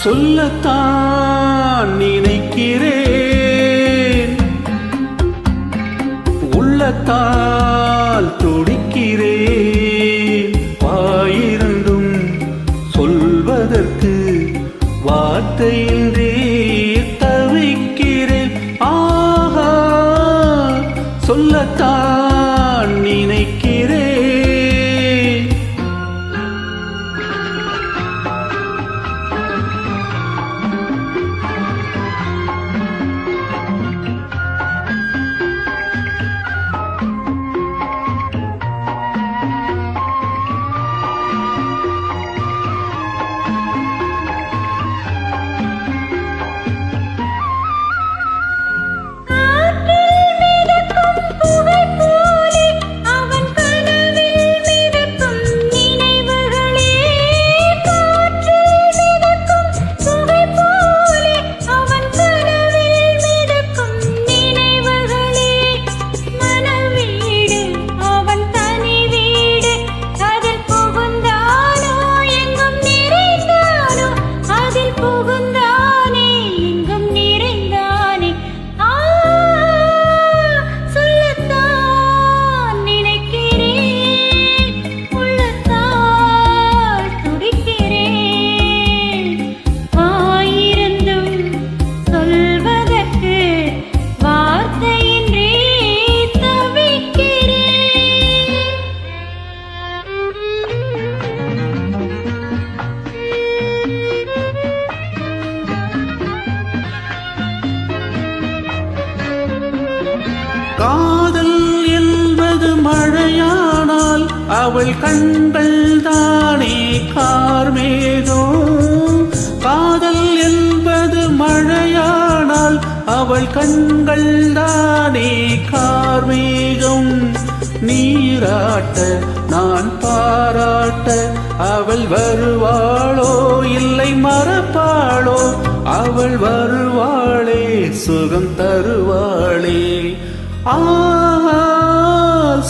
சொல்லத்தான் நினைக்கிறேன், உள்ளத்தால் துடிக்கிறேன். வாயிருந்தும் சொல்வதற்கு வார்த்தையின்றி தவிக்கிறேன். ஆஹா, சொல்லத்தான் நினைக்கிறேன். காதல் என்பது மழையானால் அவள் கண்கள் தானே கார்மேகம். காதல் என்பது மழையானால் அவள் கண்கள் தானே கார்மேகம். நீராட்ட நான் பாராட்ட அவள் வருவாளோ இல்லை மறப்பாளோ? அவள் வருவாளே, சுகம் தருவாளே.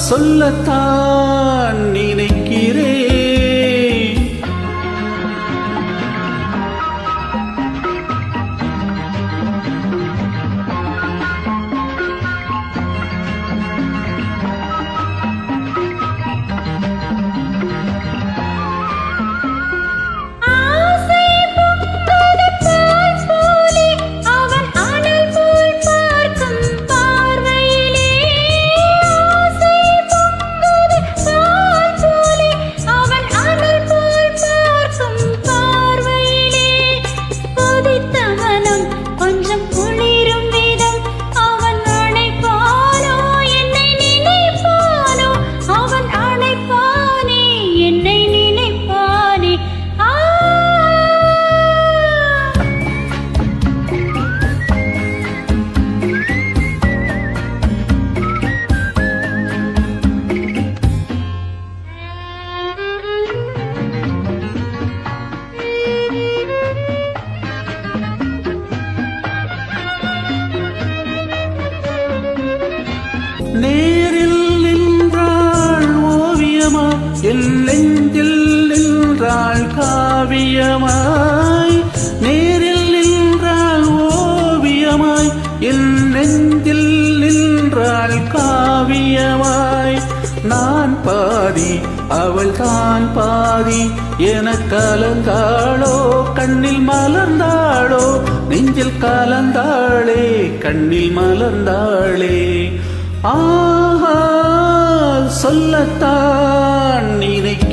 சொல்லத்தான் நினைக்கிறேன். நேரில் நின்றாள் ஓவியமாய், என் நெஞ்சில் நின்றாள் காவியமாய். நேரில் நின்றாள் ஓவியமாய், என் நெஞ்சில் நின்றாள் காவியமாய். நான் பாதி அவள் தான் பாதி என கலந்தாளோ, கண்ணில் மலர்ந்தாளோ, நெஞ்சில் கலந்தாளே, கண்ணில் மலர்ந்தாளே. ஆஹா, சொல்லத்தான் நினைக்கிறேன்.